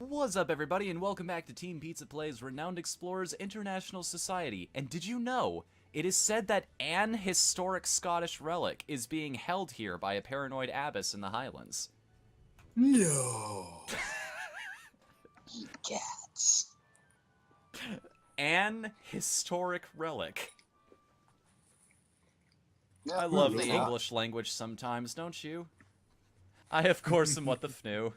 What's up, everybody, and welcome back to Team Pizza Play's Renowned Explorers International Society. And did you know, it is said that an historic Scottish relic is being held here by a paranoid abbess in the Highlands. No. Cats. An historic relic. Yeah, I love the yeah. English language sometimes, don't you? I, of course, am Whatthefnu.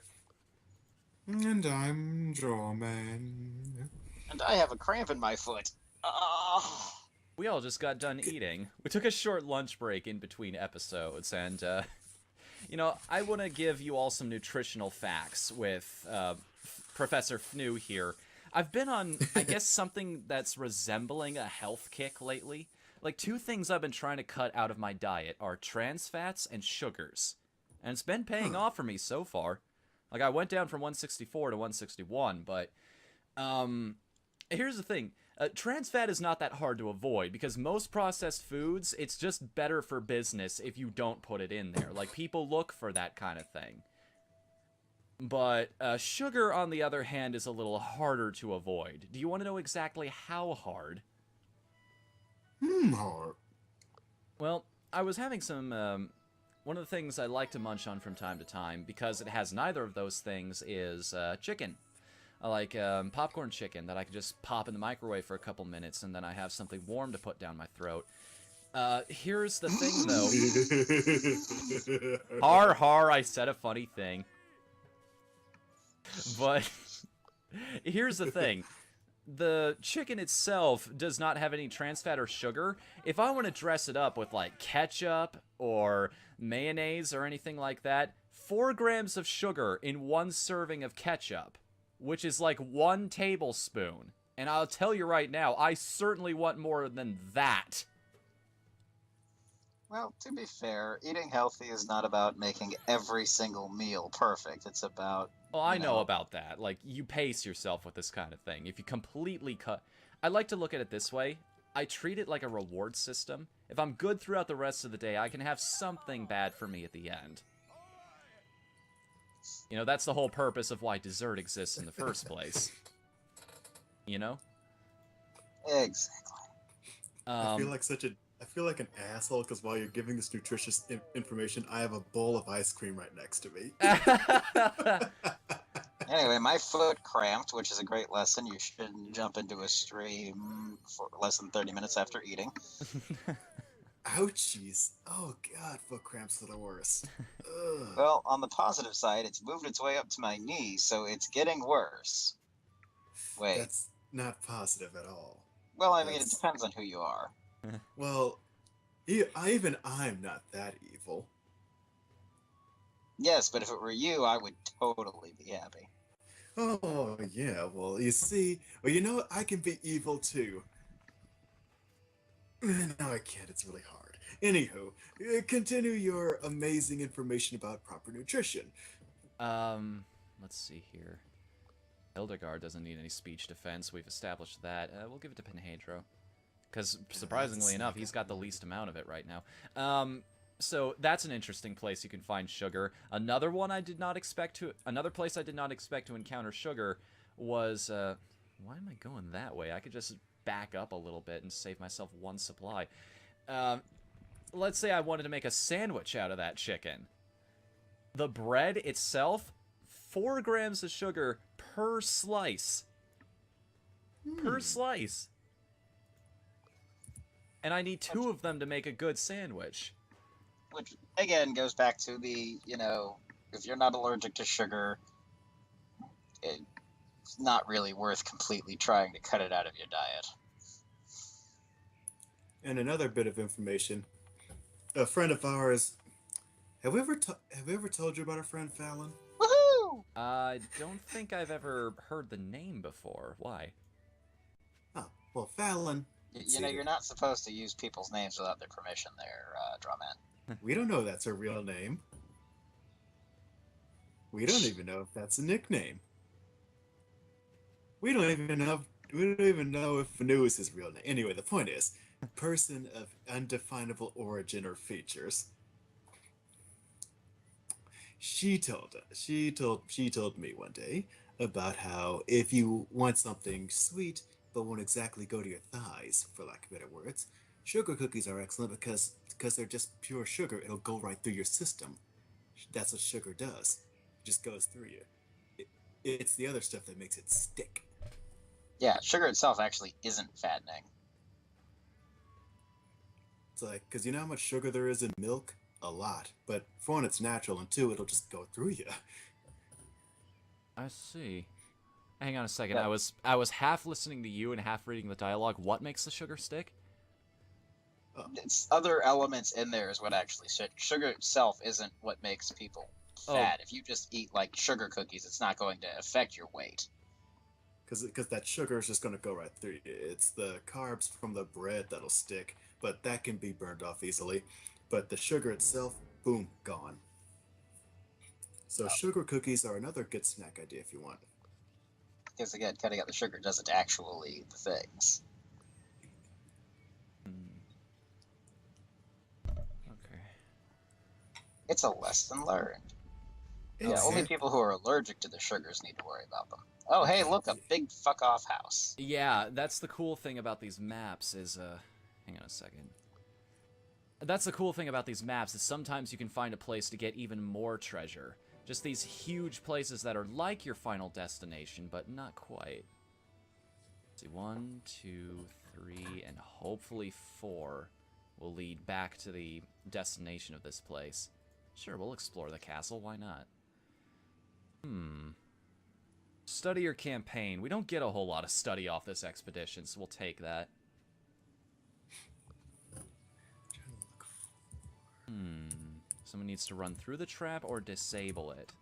And I'm Drawman. And I have a cramp in my foot. Ah. We all just got done eating. We took a short lunch break in between episodes, and, I want to give you all some nutritional facts with Professor Fnu here. I've been on, I guess, something that's resembling a health kick lately. Like, two things I've been trying to cut out of my diet are trans fats and sugars. And it's been paying off for me so far. Like, I went down from 164 to 161, but, here's the thing. Trans fat is not that hard to avoid, because most processed foods, it's just better for business if you don't put it in there. Like, people look for that kind of thing. But sugar, on the other hand, is a little harder to avoid. Do you want to know exactly how hard? Hard. Well, I was having some, one of the things I like to munch on from time to time, because it has neither of those things, is chicken. I like popcorn chicken that I can just pop in the microwave for a couple minutes, and then I have something warm to put down my throat. Here's the thing, though. Har har, I said a funny thing. But here's the thing. The chicken itself does not have any trans fat or sugar. If I want to dress it up with, like, ketchup or mayonnaise or anything like that, 4 grams of sugar in 1 serving of ketchup, which is like 1 tablespoon. And I'll tell you right now, I certainly want more than that. Well, to be fair, eating healthy is not about making every single meal perfect. It's about... Well, I know about that. Like, you pace yourself with this kind of thing. If you completely cut... I like to look at it this way. I treat it like a reward system. If I'm good throughout the rest of the day, I can have something bad for me at the end. You know, that's the whole purpose of why dessert exists in the first place. You know? Exactly. I feel like an asshole because while you're giving this nutritious information, I have a bowl of ice cream right next to me. Anyway, my foot cramped, which is a great lesson. You shouldn't jump into a stream for less than 30 minutes after eating. Ouchies. Oh god, foot cramps are the worst. Ugh. Well, on the positive side, it's moved its way up to my knees, so it's getting worse. Wait. That's not positive at all. Well, I mean, it depends on who you are. Well, I'm not that evil. Yes, but if it were you, I would totally be happy. Oh, yeah, well, you see... Well, you know what? I can be evil, too. No, I can't. It's really hard. Anywho, continue your amazing information about proper nutrition. Let's see here. Hildegard doesn't need any speech defense. We've established that. We'll give it to Penhedro. Because, surprisingly enough, he's got the least amount of it right now. So that's an interesting place you can find sugar. Another one I did not expect to... Another place I did not expect to encounter sugar was... why am I going that way? I could just back up a little bit and save myself 1 supply. Let's say I wanted to make a sandwich out of that chicken. The bread itself, 4 grams of sugar per slice. Per slice. And I need 2 of them to make a good sandwich. Which, again, goes back to the, if you're not allergic to sugar, it's not really worth completely trying to cut it out of your diet. And another bit of information. A friend of ours... Have we ever told you about our friend Fallon? Woohoo! I don't think I've ever heard the name before. Why? Oh, well, Fallon... You're not supposed to use people's names without their permission there, Drawman. We don't know that's her real name. We don't even know if that's a nickname. We don't even know if FunNuns is his real name. Anyway, the point is, person of undefinable origin or features. She told me one day about how if you want something sweet but won't exactly go to your thighs, for lack of better words, sugar cookies are excellent because they're just pure sugar. It'll go right through your system. That's what sugar does. It just goes through you. It's the other stuff that makes it stick. Yeah, sugar itself actually isn't fattening. It's like, because you know how much sugar there is in milk? A lot. But for one, it's natural, and two, it'll just go through you. I see. Hang on a second. Yeah. I was half listening to you and half reading the dialogue. What makes the sugar stick? It's other elements in there is what actually sugar itself isn't what makes people fat. If you just eat like sugar cookies, it's not going to affect your weight. Because that sugar is just going to go right through you. It's the carbs from the bread that'll stick, but that can be burned off easily. But the sugar itself, boom, gone. So sugar cookies are another good snack idea if you want. Because again, cutting out the sugar doesn't actually the things. Okay. It's a lesson learned. Yeah, only people who are allergic to the sugars need to worry about them. Oh, hey, look, a big fuck off house. Yeah, that's the cool thing about these maps is, hang on a second. That's the cool thing about these maps is sometimes you can find a place to get even more treasure. Just these huge places that are like your final destination, but not quite. Let's see, 1, 2, 3, and hopefully 4 will lead back to the destination of this place. Sure, we'll explore the castle, why not? Study your campaign. We don't get a whole lot of study off this expedition, so we'll take that. Someone needs to run through the trap or disable it.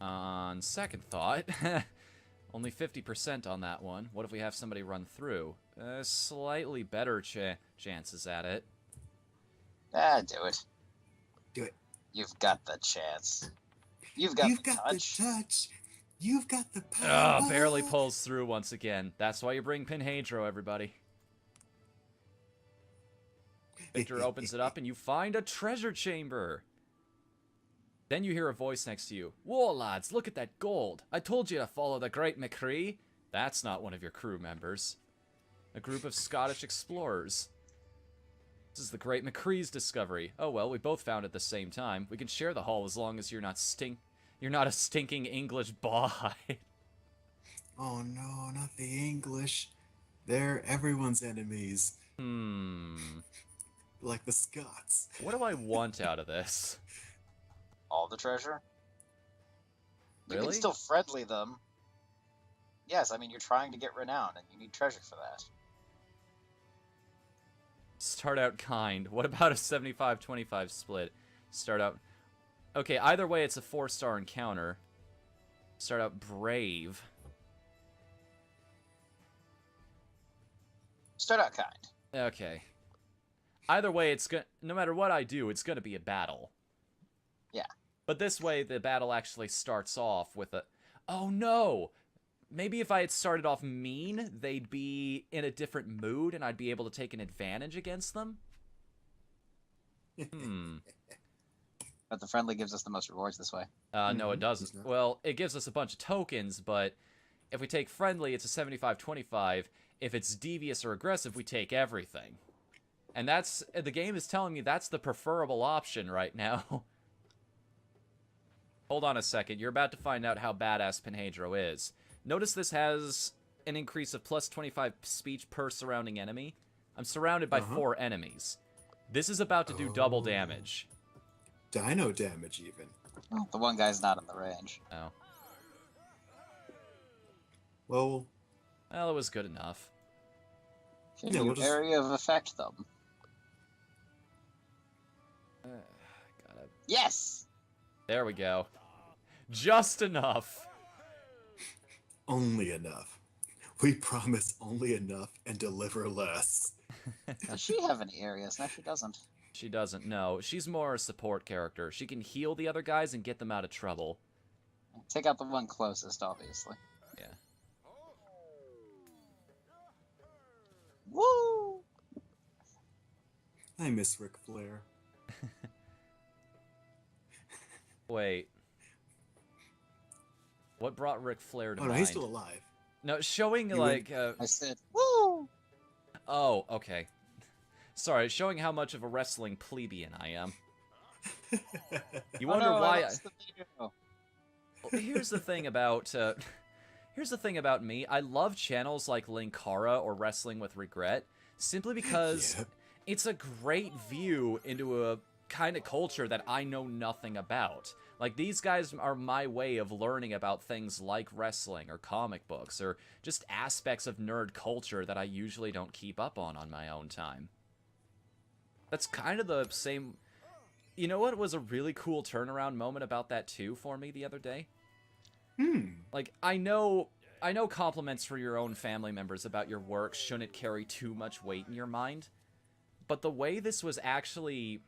On second thought, only 50% on that one. What if we have somebody run through? Slightly better chances at it. Do it. Do it. You've got the chance. You've got the touch. You've got the power. Oh, barely pulls through once again. That's why you bring Pinhedro, everybody. Victor opens it up and you find a treasure chamber. Then you hear a voice next to you. Whoa, lads, look at that gold. I told you to follow the Great McCree. That's not one of your crew members. A group of Scottish explorers. This is the Great McCree's discovery. Oh well, we both found it at the same time. We can share the haul as long as you're not a stinking English bawhide. Oh no, not the English. They're everyone's enemies. Like the Scots. What do I want out of this? All the treasure? You Really? can still friendly them. Yes, I mean, you're trying to get renown, and you need treasure for that. Start out kind. What about a 75-25 split? Start out... Okay, either way, it's a 4-star encounter. Start out brave. Start out kind. Okay. Either way, it's no matter what I do, it's gonna be a battle. Yeah. But this way, the battle actually starts off with a... Oh no! Maybe if I had started off mean, they'd be in a different mood, and I'd be able to take an advantage against them? But the friendly gives us the most rewards this way. No, it doesn't. Well, it gives us a bunch of tokens, but if we take friendly, it's a 75-25. If it's devious or aggressive, we take everything. And that's... The game is telling me that's the preferable option right now. Hold on a second. You're about to find out how badass Pinhedro is. Notice this has an increase of plus 25 speech per surrounding enemy. I'm surrounded by 4 enemies. This is about to do double damage. Dino damage, even. Oh, the one guy's not in the range. Oh. Well, Well, it was good enough. Can Yeah, you we'll just- area of effect them? Gotta... Yes! There we go. Just enough. only enough. We promise only enough and deliver less. Does she have any areas? No, she doesn't. She doesn't know. She's more a support character. She can heal the other guys and get them out of trouble. Take out the one closest, obviously. Yeah. Woo! I miss Ric Flair. Wait. What brought Ric Flair to Oh mind? no, he's still alive. No, showing, He like, I said, woo! Oh, okay. Sorry, showing how much of a wrestling plebeian I am. You wonder why I lost the video. Well, here's the thing about, here's the thing about me. I love channels like Linkara or Wrestling with Regret, simply because Yep. it's a great view into a kind of culture that I know nothing about. Like, these guys are my way of learning about things like wrestling or comic books or just aspects of nerd culture that I usually don't keep up on my own time. That's kind of the same... You know what was a really cool turnaround moment about that, too, for me the other day? Like, I know compliments for your own family members about your work shouldn't carry too much weight in your mind, but the way this was actually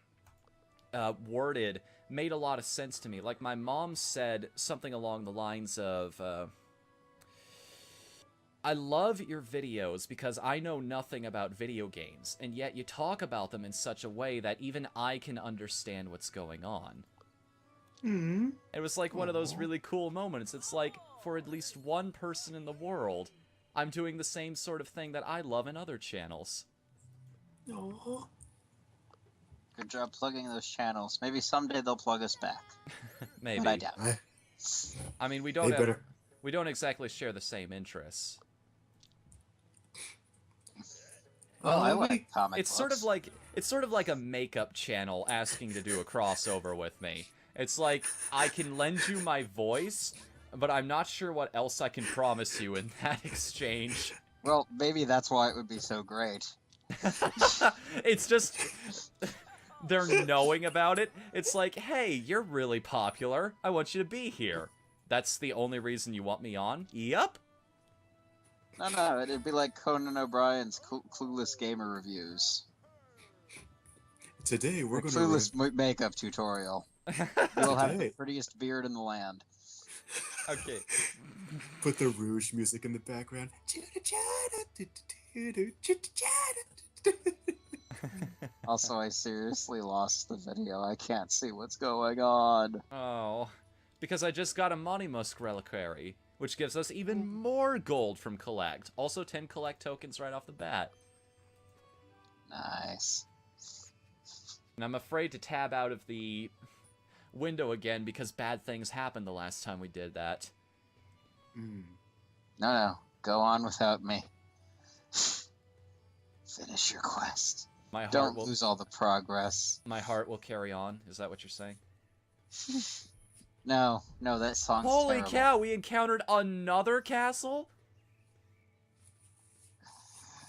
worded made a lot of sense to me. Like, my mom said something along the lines of, I love your videos because I know nothing about video games, and yet you talk about them in such a way that even I can understand what's going on. It was like one of those really cool moments. It's like, for at least one person in the world, I'm doing the same sort of thing that I love in other channels. Aww. Good job plugging those channels. Maybe someday they'll plug us back. Maybe. But I doubt it. I mean, we They don't better. we don't exactly share the same interests. Well, I we- like comic It's books. sort of like a makeup channel asking to do a crossover with me. It's like, I can lend you my voice, but I'm not sure what else I can promise you in that exchange. Well, maybe that's why it would be so great. It's just... They're knowing about it. It's like, hey, you're really popular. I want you to be here. That's the only reason you want me on? Yup. No, it'd be like Conan O'Brien's Clueless Gamer reviews. Today we're The going to. Clueless makeup tutorial. You'll have the Today. prettiest beard in the land. Okay. Put the Rouge music in the background. Also, I seriously lost the video. I can't see what's going on. Oh. Because I just got a Monymusk reliquary, which gives us even more gold from collect. Also 10 collect tokens right off the bat. Nice. And I'm afraid to tab out of the window again because bad things happened the last time we did that. No, go on without me. Finish your quest. My heart Don't will lose all the progress. my heart will carry on. Is that what you're saying? No, that song's Holy terrible. cow, we encountered another castle?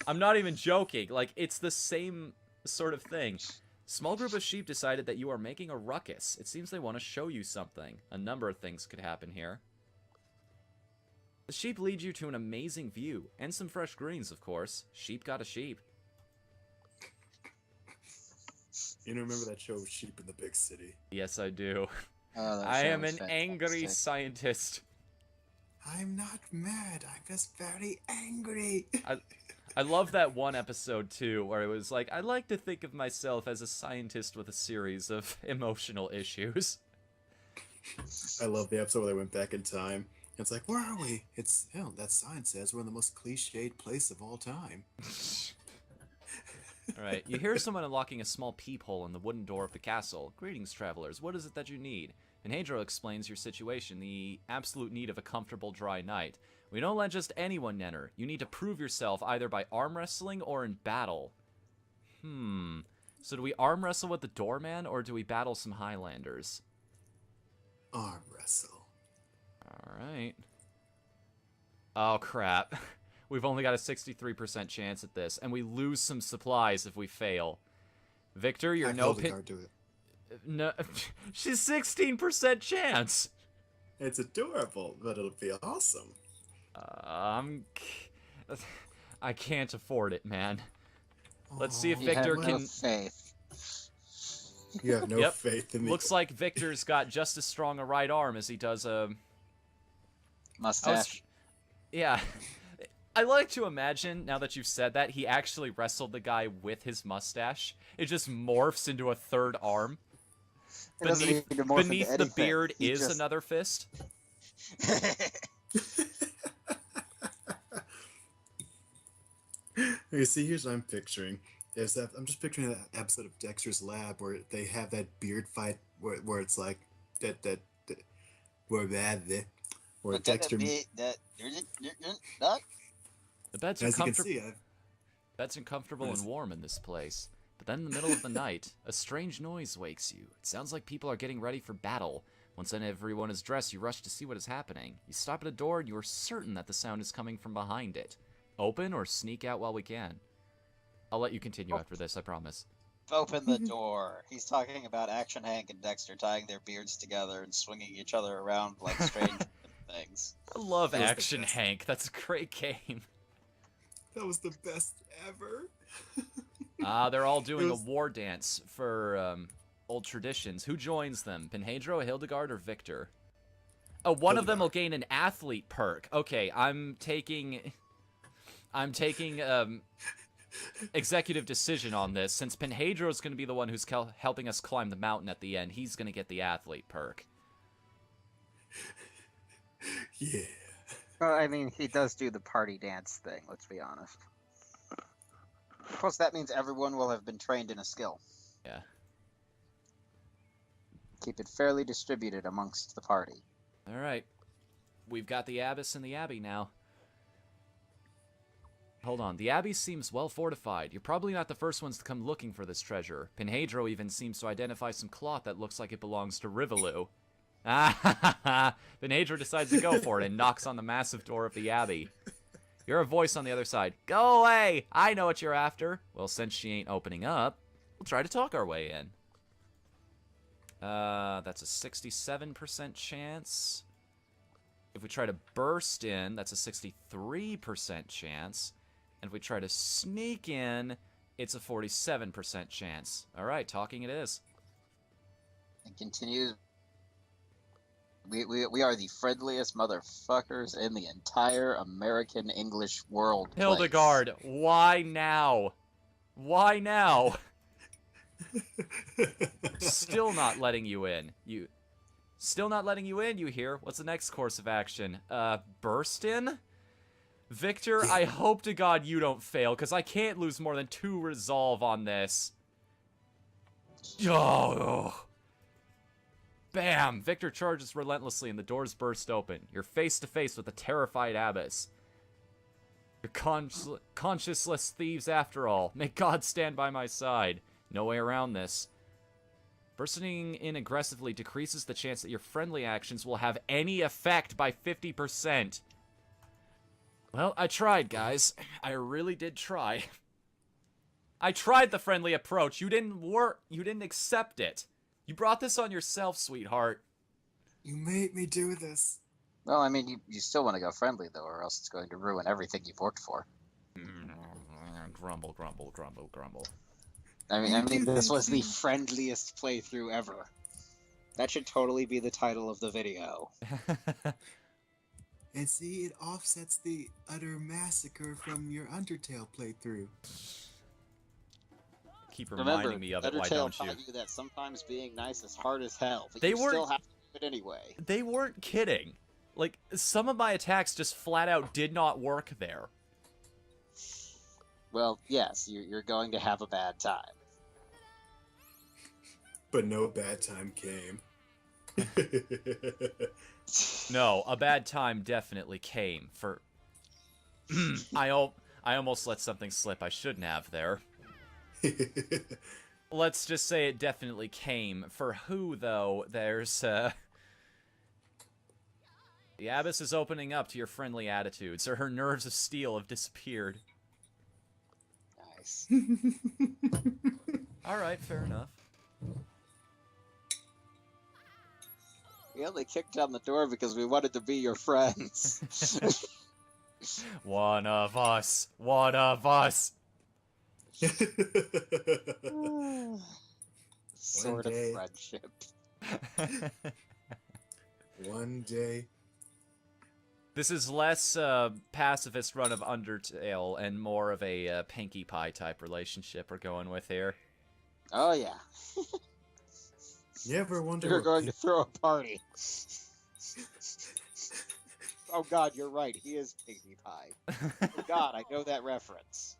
I'm not even joking. Like, it's the same sort of thing. Small group of sheep decided that you are making a ruckus. It seems they want to show you something. A number of things could happen here. The sheep lead you to an amazing view, and some fresh greens, of course. Sheep got a sheep. You know, remember that show Sheep in the Big City? Yes, I do. Oh, that I show am was an angry fantastic. scientist. I'm not mad. I'm just very angry. I love that one episode, too, where it was like, I like to think of myself as a scientist with a series of emotional issues. I love the episode where they went back in time. It's like, where are we? It's, hell, that sign says we're in the most cliched place of all time. Alright, you hear someone unlocking a small peephole in the wooden door of the castle. Greetings, travelers. What is it that you need? And Hadro explains your situation, the absolute need of a comfortable, dry night. We don't let just anyone enter. You need to prove yourself either by arm wrestling or in battle. So do we arm wrestle with the doorman, or do we battle some Highlanders? Arm wrestle. Alright. Oh, crap. We've only got a 63% chance at this, and we lose some supplies if we fail. Victor, you're Have no Hildegard do it. No, she's 16% chance. It's adorable, but it'll be awesome. I can't afford it, man. Let's see if You Victor have can... no faith. You have no Yep. faith in me. Looks like Victor's got just as strong a right arm as he does a... Mustache. Yeah. I like to imagine, now that you've said that, he actually wrestled the guy with his mustache. It just morphs into a third arm. He doesn't need to morph into beneath the anything. beard He is just- another fist. You see, here's what I'm picturing. Is that I'm just picturing that episode of Dexter's Lab where they have that beard fight where it's like where Dexter. The beds are As you can comfortable. see, Beds are comfortable What is and it? warm in this place. But then in the middle of the night, a strange noise wakes you. It sounds like people are getting ready for battle. Once everyone is dressed, you rush to see what is happening. You stop at a door and you are certain that the sound is coming from behind it. Open or sneak out while we can. I'll let you continue after this, I promise. Open the door. He's talking about Action Hank and Dexter tying their beards together and swinging each other around like strange things. I love It was the Action best. Hank. That's a great game. that was the best ever. They're all doing was- a war dance for old traditions. Who joins them? Pinhedro, Hildegard, or Victor? Oh, one of them will gain an athlete perk. Okay, I'm taking executive decision on this. Since Pinhedro is going to be the one who's helping us climb the mountain at the end, he's going to get the athlete perk. Yeah. Well, I mean, he does do the party dance thing, let's be honest. Plus, that means everyone will have been trained in a skill. Yeah. Keep it fairly distributed amongst the party. All right. We've got the Abbess and the Abbey now. Hold on. The Abbey seems well fortified. You're probably not the first ones to come looking for this treasure. Pinhedro even seems to identify some cloth that looks like it belongs to Rivolu. Ah, Pinhedro decides to go for it and knocks on the massive door of the Abbey. You're a voice on the other side. Go away! I know what you're after. Well, since she ain't opening up, we'll try to talk our way in. That's a 67% chance. If we try to burst in, that's a 63% chance. And if we try to sneak in, it's a 47% chance. Alright, talking it is. It continues. We are the friendliest motherfuckers in the entire American English world. Hildegard, why now? Why now? Still not letting you in. Still not letting you in, you hear? What's the next course of action? Burst in? Victor, I hope to God you don't fail, because I can't lose more than 2 resolve on this. Oh. Bam! Victor charges relentlessly and the doors burst open. You're face to face with a terrified abbess. You're conscienceless thieves after all. May God stand by my side. No way around this. Bursting in aggressively decreases the chance that your friendly actions will have any effect by 50%. Well, I tried, guys. I really did try. I tried the friendly approach. You didn't accept it. You brought this on yourself, sweetheart. You made me do this. Well, I mean, you still want to go friendly, though, or else it's going to ruin everything you've worked for. Grumble, grumble, grumble, grumble. I mean, this was the friendliest playthrough ever. That should totally be the title of the video. And see, it offsets the utter massacre from your Undertale playthrough. Keep reminding me of it, why don't you? Undertale taught you that sometimes being nice is hard as hell, but They you weren't- still have to do it anyway. They weren't kidding. Like, some of my attacks just flat out did not work there. Well, yes, you're going to have a bad time. But no bad time came. No, a bad time definitely came for... I almost let something slip I shouldn't have there. Let's just say it definitely came. For who, though, there's, The Abbess is opening up to your friendly attitudes, or her nerves of steel have disappeared. Nice. Alright, fair enough. We only kicked down the door because we wanted to be your friends. One of us! One of us! Sort of day. friendship. One day. This is less pacifist run of Undertale and more of a Pinkie Pie type relationship we're going with here. Oh, yeah. You ever wonder You're what going to throw a party. Oh God, you're right. He is Piggy Pie. Oh God, I know that reference.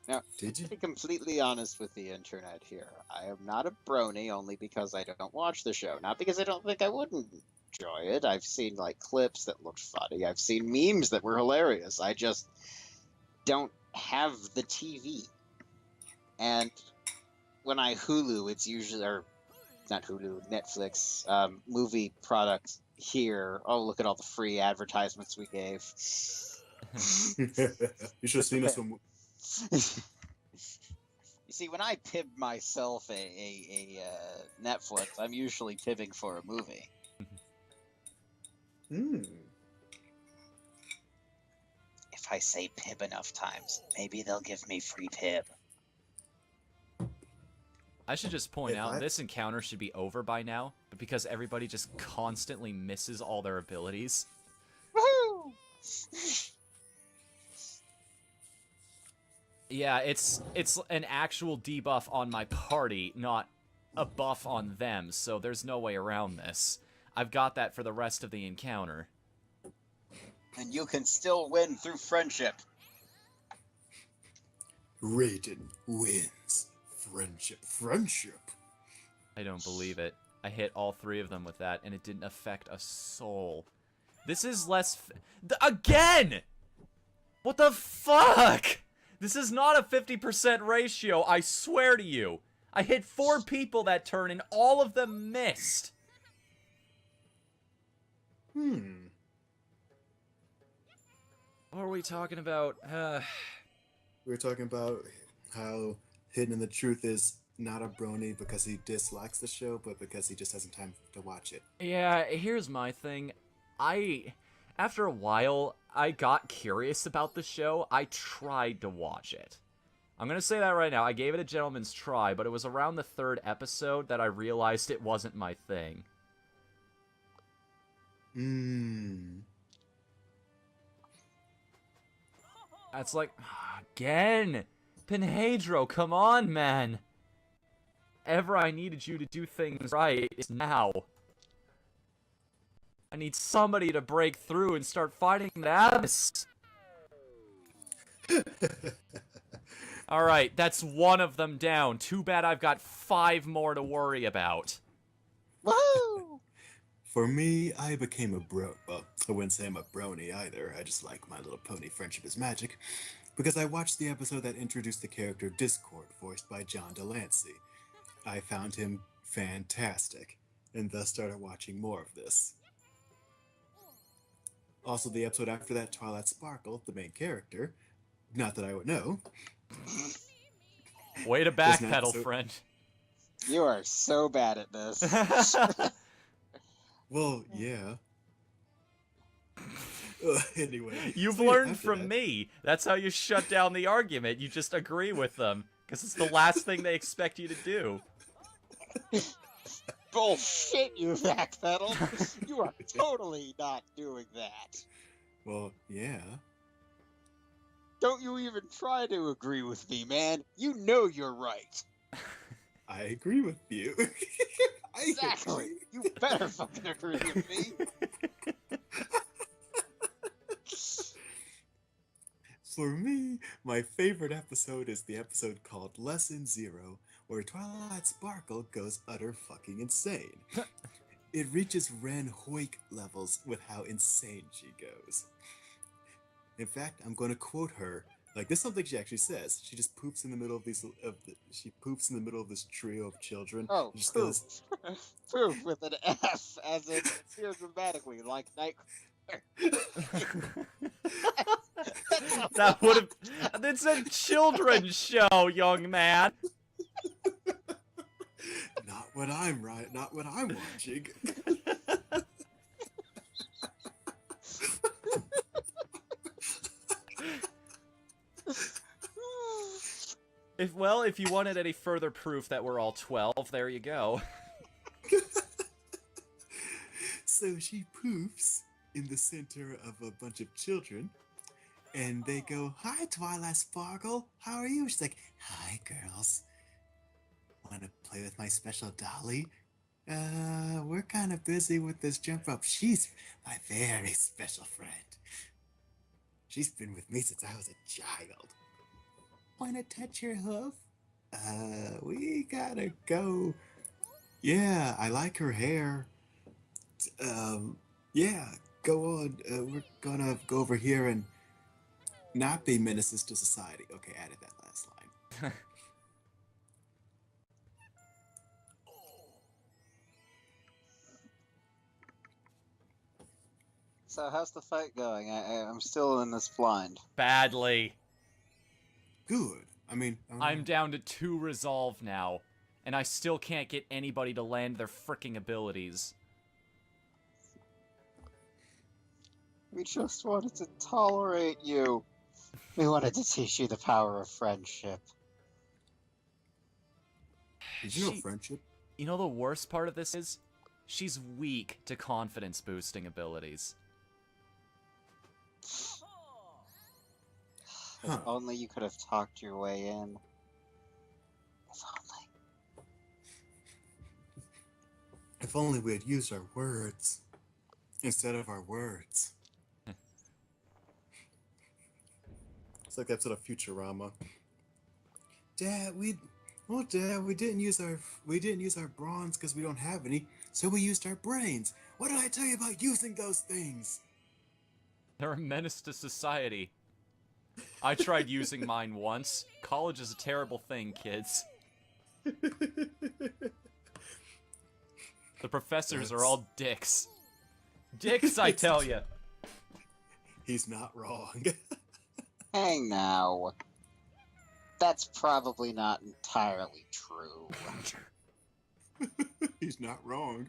Now, Did you? to be completely honest with the internet here, I am not a brony only because I don't watch the show. Not because I don't think I wouldn't enjoy it. I've seen like clips that looked funny. I've seen memes that were hilarious. I just don't have the TV. And when I Hulu, it's usually, or not Hulu, Netflix, movie product here. Oh, look at all the free advertisements we gave. You should have seen us when. You see, when I pib myself a Netflix, I'm usually pibbing for a movie. Hmm. If I say pib enough times, maybe they'll give me free pib. I should just point If out, I- this encounter should be over by now, but because everybody just constantly misses all their abilities. Woohoo! Yeah, it's an actual debuff on my party, not a buff on them, so there's no way around this. I've got that for the rest of the encounter. And you can still win through friendship. Raiden wins. Friendship. I don't believe it. I hit all 3 of them with that, and it didn't affect a soul. This is less again! What the fuck? This is not a 50% ratio, I swear to you. I hit 4 people that turn, and all of them missed. Hmm. What are we talking about? We were talking about how Hidden in the Truth is not a brony because he dislikes the show, but because he just hasn't time to watch it. Yeah, here's my thing. After a while, I got curious about the show. I tried to watch it. I'm gonna say that right now. I gave it a gentleman's try, but it was around the 3rd episode that I realized it wasn't my thing. Hmm. It's like, again! Pinhedro, come on, man! Ever I needed you to do things right is now. I need somebody to break through and start fighting the abyss. Alright, that's 1 of them down. Too bad I've got 5 more to worry about. Woohoo! For me, I became a bro. Well, I wouldn't say I'm a brony either. I just like My Little Pony Friendship is Magic. Because I watched the episode that introduced the character Discord, voiced by John Delancey. I found him fantastic, and thus started watching more of this. Also, the episode after that, Twilight Sparkle, the main character, not that I would know. Way to There's an backpedal, episode- friend. You are so bad at this. Well, yeah. Anyway. You've so yeah, learned after from that- me. That's how you shut down the argument. You just agree with them. Because it's the last thing they expect you to do. Bullshit, you backpedal. You are totally not doing that. Well, yeah. Don't you even try to agree with me, man. You know you're right. I agree with you. I Exactly. agree. You better fucking agree with me. For me, my favorite episode is the episode called Lesson Zero, where Twilight Sparkle goes utter fucking insane. It reaches Ren Hoik levels with how insane she goes. In fact, I'm going to quote her. Like, this is something she actually says. She just poops in the middle of she poops in the middle of this trio of children. Oh, and just poop. goes, Proof with an F, as in here dramatically, like night. That would have... It's a children's show, young man. not what I'm watching. If you wanted any further proof that we're all 12, there you go. So she poofs in the center of a bunch of children, and they go, "Hi, Twilight Sparkle. How are you?" She's like, "Hi, girls." play with my special dolly? We're kind of busy with this jump rope. She's my very special friend. She's been with me since I was a child. Wanna touch your hoof? We gotta go. Yeah, I like her hair. Yeah, go on. We're gonna go over here and not be menaces to society. Okay, added that last line. So how's the fight going? I'm still in this blind. Badly. Good. I mean, I'm down to 2 resolve now, and I still can't get anybody to land their fricking abilities. We just wanted to tolerate you. We wanted to teach you the power of friendship. Did you know friendship? You know the worst part of this is? She's weak to confidence boosting abilities. If only you could have talked your way in. If only. If only we had used our words instead of our words. It's like that episode of Futurama. Dad, we didn't use our bronze because we don't have any, so we used our brains. What did I tell you about using those things? They're a menace to society. I tried using mine once. College is a terrible thing, kids. The professors are all dicks. Dicks, I tell ya. He's not wrong. Hang now. That's probably not entirely true. He's not wrong.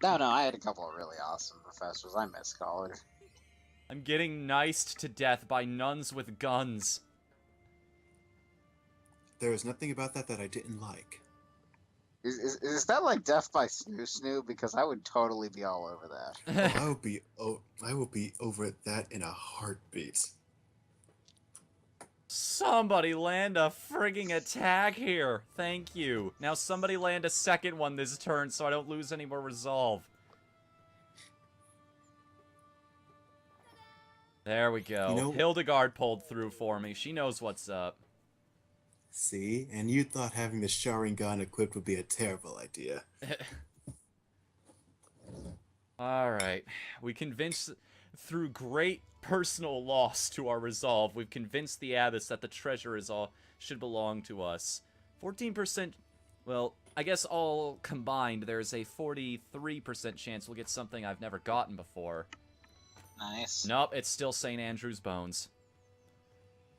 No, I had a couple of really awesome professors. I miss college. I'm getting niced to death by nuns with guns. There was nothing about that I didn't like. Is that like Death by Snoo Snoo? Because I would totally be all over that. I will be over that in a heartbeat. Somebody land a frigging attack here. Thank you. Now somebody land a second one this turn so I don't lose any more resolve. There we go. You know, Hildegard pulled through for me. She knows what's up. See? And you thought having the Sharingan equipped would be a terrible idea. Alright. We convinced, through great personal loss to our resolve, we've convinced the Abbess that the treasure should belong to us. 14%, well, I guess all combined, there's a 43% chance we'll get something I've never gotten before. Nice. Nope, it's still St. Andrew's Bones.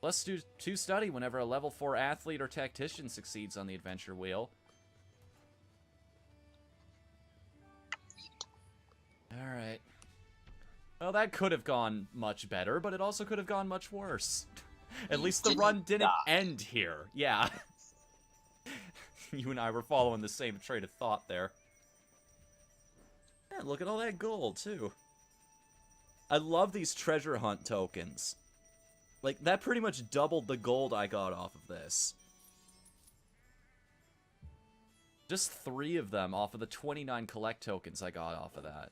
Plus 2 study whenever a level 4 athlete or tactician succeeds on the adventure wheel. Alright. Well, that could have gone much better, but it also could have gone much worse. At least the run didn't end here. Yeah. You and I were following the same train of thought there. Yeah, look at all that gold, too. I love these treasure hunt tokens. Like, that pretty much doubled the gold I got off of this. Just 3 of them off of the 29 collect tokens I got off of that.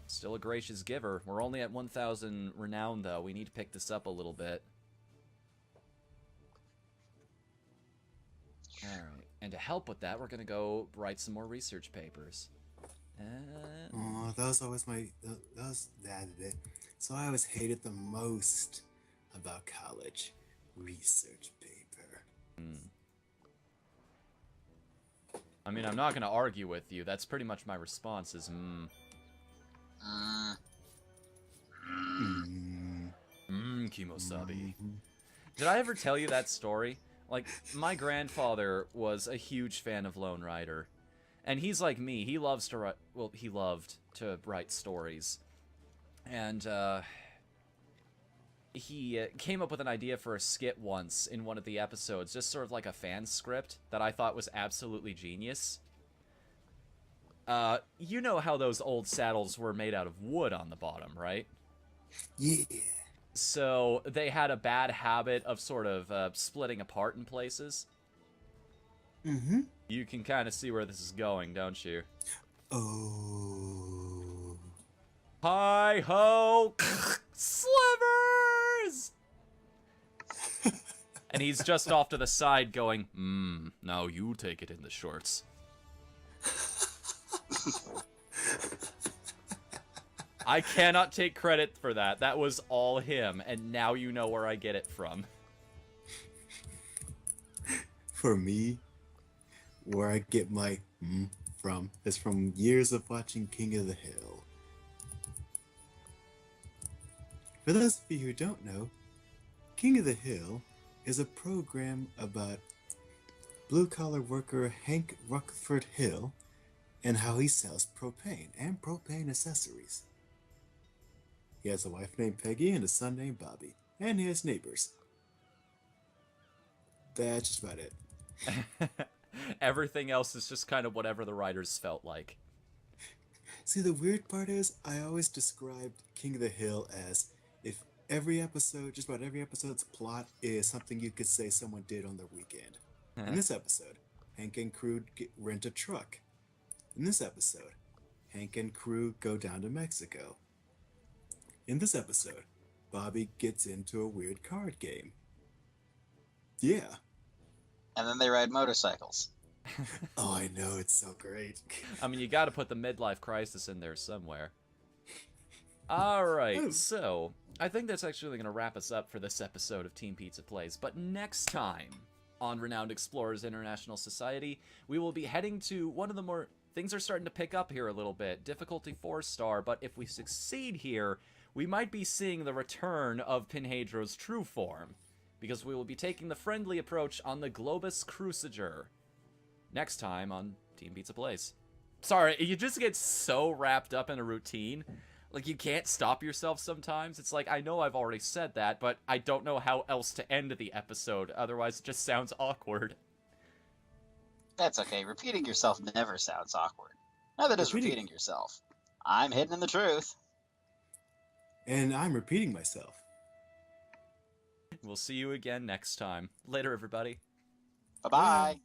Still a gracious giver. We're only at 1,000 renown, though. We need to pick this up a little bit. Alright. And to help with that, we're going to go write some more research papers. Oh, that was always my... So I always hated the most about college. Research paper. I mean, I'm not going to argue with you. That's pretty much my response is, Kimosabi. Did I ever tell you that story? Like, my grandfather was a huge fan of Lone Rider. And he's like me. He loves to write... Well, he loved to write stories. And, he came up with an idea for a skit once in one of the episodes. Just sort of like a fan script that I thought was absolutely genius. You know how those old saddles were made out of wood on the bottom, right? Yeah. So they had a bad habit of sort of splitting apart in places. Mm-hmm. You can kind of see where this is going, don't you? Oh. Hi-ho! Slivers! And he's just off to the side going, now you take it in the shorts. I cannot take credit for that. That was all him, and now you know where I get it from. For me, where I get my from is from years of watching King of the Hill. For those of you who don't know, King of the Hill is a program about blue-collar worker Hank Ruckford Hill and how he sells propane and propane accessories. He has a wife named Peggy and a son named Bobby, and he has neighbors. That's just about it. Everything else is just kind of whatever the writers felt like. See, the weird part is, I always described King of the Hill as if every episode, just about every episode's plot is something you could say someone did on their weekend. In this episode, Hank and crew rent a truck. In this episode, Hank and crew go down to Mexico. In this episode, Bobby gets into a weird card game. Yeah. And then they ride motorcycles. Oh, I know, it's so great. I mean, you gotta put the midlife crisis in there somewhere. Alright, so, I think that's actually gonna wrap us up for this episode of Team Pizza Plays, but next time on Renowned Explorers International Society, we will be heading to one of the more... Things are starting to pick up here a little bit. Difficulty 4-star, but if we succeed here, we might be seeing the return of Pinhedro's true form, because we will be taking the friendly approach on the Globus Cruciger. Next time on Team Pizza Plays. Sorry, you just get so wrapped up in a routine. Like, you can't stop yourself sometimes. It's like, I know I've already said that, but I don't know how else to end the episode. Otherwise, it just sounds awkward. That's okay. Repeating yourself never sounds awkward. Neither does repeating yourself. I'm hidden in the truth. And I'm repeating myself. We'll see you again next time. Later, everybody. Bye-bye.